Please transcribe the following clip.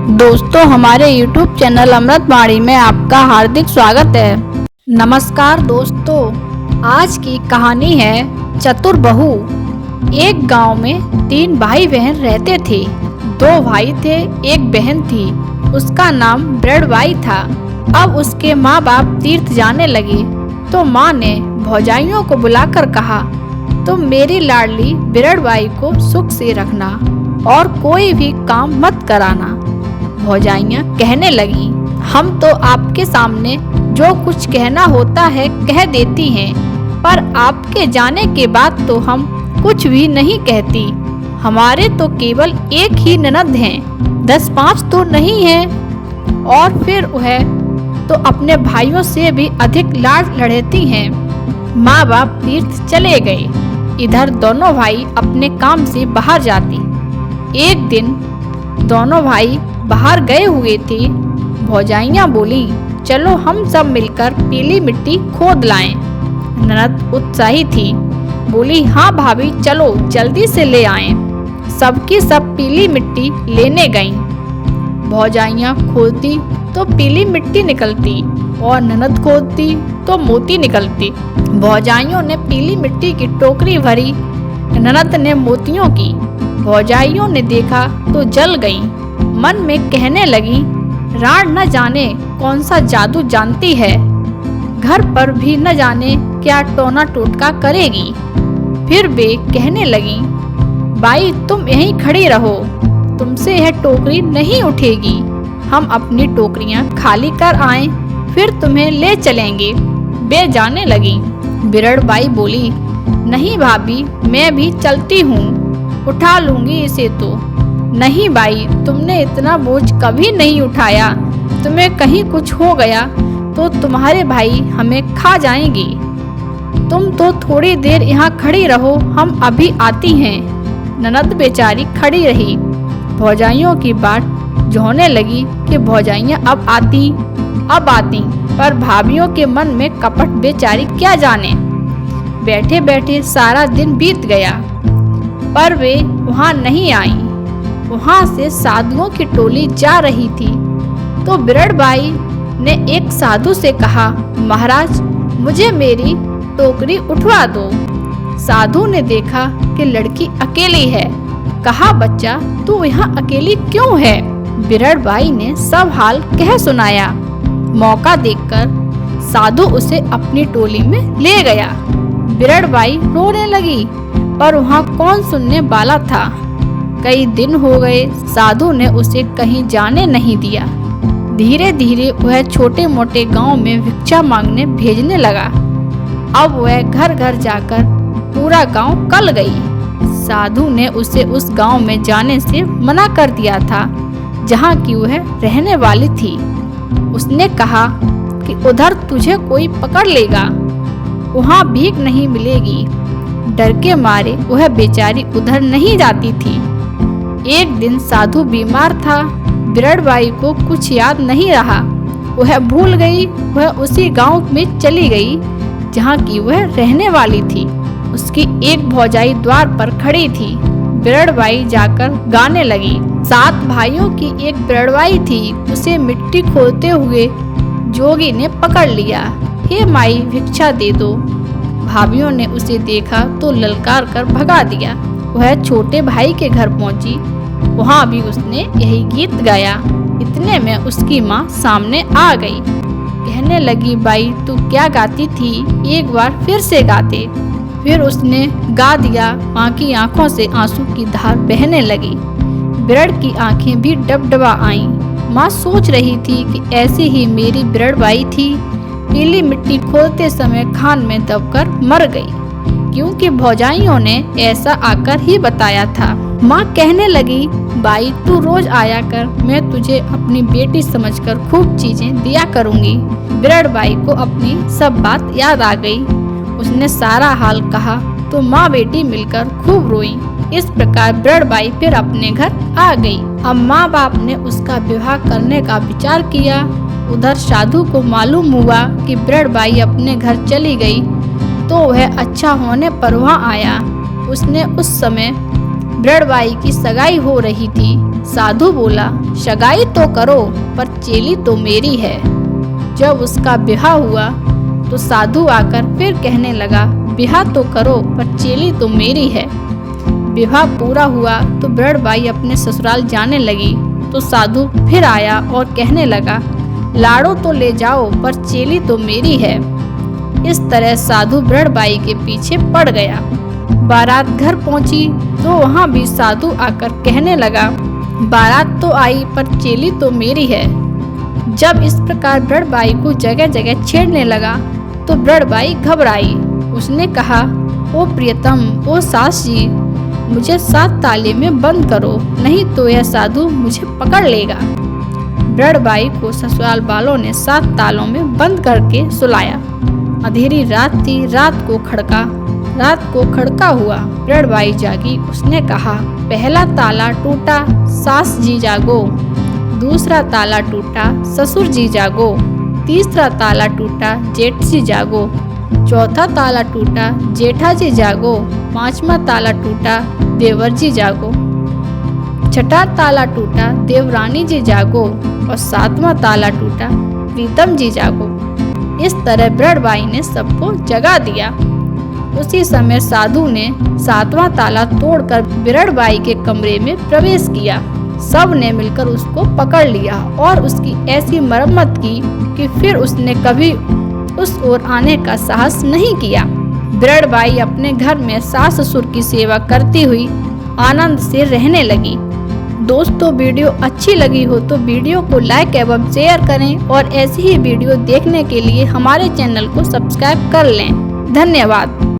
दोस्तों, हमारे YouTube channel अमृतवाणी में आपका हार्दिक स्वागत है। नमस्कार दोस्तों, आज की कहानी है चतुर बहू। एक गांव में 3 भाई बहन रहते थे। 2 भाई थे, एक बहन थी। उसका नाम बिरड़बाई था। अब उसके माँ बाप तीर्थ जाने लगे तो माँ ने भौजाइयों को बुलाकर कहा, तुम मेरी लाडली बिरड़बाई को सुख से रखना और कोई भी काम मत कराना। भौजाइयाँ कहने लगी, हम तो आपके सामने जो कुछ कहना होता है कह देती हैं, पर आपके जाने के बाद तो हम कुछ भी नहीं कहती। हमारे तो केवल एक ही ननद हैं, 10-5 तो नहीं हैं, और फिर वह तो अपने भाइयों से भी अधिक लाड लड़ेती हैं। माँ बाप तीर्थ चले गए। इधर दोनों भाई अपने काम से बाहर जाते। एक दिन दोनों भाई बाहर गए हुए थे। भौजाइयाँ बोली, चलो हम सब मिलकर पीली मिट्टी खोद लाएं। ननद उत्साही थी, बोली, हाँ भाभी, चलो जल्दी से ले आएं। सबकी सब पीली मिट्टी लेने गईं। भौजाइयाँ खोदती तो पीली मिट्टी निकलती और ननद खोदती तो मोती निकलती। भौजाइयों ने पीली मिट्टी की टोकरी भरी, ननद ने मोतियों की। भौजाइयों ने देखा तो जल गईं। मन में कहने लगी, राण न जाने कौन सा जादू जानती है, घर पर भी न जाने क्या टोना टोटका करेगी। फिर वे कहने लगी, बाई तुम यहीं खड़ी रहो, तुमसे यह टोकरी नहीं उठेगी। हम अपनी टोकरियां खाली कर आएं, फिर तुम्हें ले चलेंगे। वे जाने लगी। बिरड़बाई बोली, नहीं भाभी, मैं भी चलती हूँ, उठा लूंगी इसे तो। नहीं बाई, तुमने इतना बोझ कभी नहीं उठाया। तुम्हें कहीं कुछ हो गया तो तुम्हारे भाई हमें खा जाएंगे। तुम तो थोड़ी देर यहाँ खड़ी रहो, हम अभी आती हैं। ननद बेचारी खड़ी रही। भौजाइयों की बात जोहने लगी कि भौजाइयाँ अब आती, पर भाभियों के मन में कपट बेचारी क्या जाने। बैठे बैठे सारा दिन बीत गया, पर वे वहाँ नहीं आई। वहाँ से साधुओं की टोली जा रही थी तो बिरड़बाई ने एक साधु से कहा, महाराज मुझे मेरी टोकरी उठवा दो। साधु ने देखा कि लड़की अकेली है। कहा, बच्चा तू यहाँ अकेली क्यों है? बिरड़बाई ने सब हाल कह सुनाया। मौका देखकर साधु उसे अपनी टोली में ले गया। बिरड़बाई रोने लगी, पर वहाँ कौन सुनने वाला था। कई दिन हो गए, साधु ने उसे कहीं जाने नहीं दिया। धीरे धीरे वह छोटे मोटे गांव में भिक्षा मांगने भेजने लगा। अब वह घर घर जाकर पूरा गांव कल गई। साधु ने उसे उस गांव में जाने से मना कर दिया था जहां की वह रहने वाली थी। उसने कहा कि उधर तुझे कोई पकड़ लेगा, वहां भीख नहीं मिलेगी। डर के मारे वह बेचारी उधर नहीं जाती थी। एक दिन साधु बीमार था। बिरड़बाई को कुछ याद नहीं रहा। वह भूल गई। वह उसी गांव में चली गई जहां की वह रहने वाली थी। उसकी एक भौजाई द्वार पर खड़ी थी। बिरड़बाई जाकर गाने लगी। 7 भाइयों की एक बिरड़बाई थी। उसे मिट्टी खोदते हुए जोगी ने पकड़ लिया। हे माई, भिक्षा दे दो। भाभियों ने उसे देखा तो ललकार कर भगा दिया। वह छोटे भाई के घर पहुंची। वहाँ भी उसने यही गीत गाया। इतने में उसकी माँ सामने आ गई। कहने लगी, बाई तू क्या गाती थी, एक बार फिर से गाते। फिर उसने गा दिया। माँ की आंखों से आंसू की धार बहने लगी। बिरड़ की आंखें भी डबडबा आईं। माँ सोच रही थी कि ऐसी ही मेरी बिरड़बाई थी, पीली मिट्टी खोदते समय खान में दबकर मर गई, क्योंकि भौजाइयों ने ऐसा आकर ही बताया था। माँ कहने लगी, बाई तू रोज आया कर, मैं तुझे अपनी बेटी समझकर खूब चीजें दिया करूँगी। बिरड़बाई को अपनी सब बात याद आ गई। उसने सारा हाल कहा तो माँ बेटी मिलकर खूब रोई। इस प्रकार बिरड़बाई फिर अपने घर आ गई। अब माँ बाप ने उसका विवाह करने का विचार किया। उधर साधु को मालूम हुआ कि बिरड़बाई अपने घर चली गई तो वह अच्छा होने पर वहाँ आया। उसने उस समय बिरड़बाई की सगाई हो रही थी। साधु बोला, सगाई तो करो पर चेली तो मेरी है। जब उसका विवाह हुआ तो साधु आकर फिर कहने लगा, विवाह तो करो पर चेली तो मेरी है। विवाह पूरा हुआ तो ब्रड़बाई अपने ससुराल जाने लगी तो साधु फिर आया और कहने लगा, लाड़ो तो ले जाओ पर चेली तो मेरी है। इस तरह साधु ब्रड़बाई के पीछे पड़ गया। बारात घर पहुंची तो वहां भी साधु आकर कहने लगा, बारात तो आई पर चेली तो मेरी है। जब इस प्रकार ब्रड़बाई को जगह जगह छेड़ने लगा तो ब्रड़बाई घबराई। उसने कहा, ओ प्रियतम, ओ सास जी, मुझे 7 ताले में बंद करो, नहीं तो यह साधु मुझे पकड़ लेगा। ब्रड़बाई को ससुराल वालों ने 7 तालों में बंद करके सुलाया। अंधेरी रात थी, रात को खड़का हुआ। ब्रड़बाई जागी। उसने कहा, पहला ताला टूटा, सास जी जागो। दूसरा ताला टूटा, ससुर जी जागो। तीसरा ताला टूटा, जेठ जी जागो। चौथा ताला टूटा, जेठा जी जागो। 5वां ताला टूटा, देवर जी जागो। छठा ताला टूटा, देवरानी जी जागो। और 7वां ताला टूटा, प्रीतम जी जागो। इस तरह ब्रड़बाई ने सबको जगा दिया। उसी समय साधु ने 7वां ताला तोड़कर ब्रड़बाई के कमरे में प्रवेश किया। सब ने मिलकर उसको पकड़ लिया और उसकी ऐसी मरम्मत की कि फिर उसने कभी उस ओर आने का साहस नहीं किया। ब्रड़बाई अपने घर में सास ससुर की सेवा करती हुई आनंद से रहने लगी। दोस्तों, वीडियो अच्छी लगी हो तो वीडियो को लाइक एवं शेयर करें और ऐसी ही वीडियो देखने के लिए हमारे चैनल को सब्सक्राइब कर लें। धन्यवाद।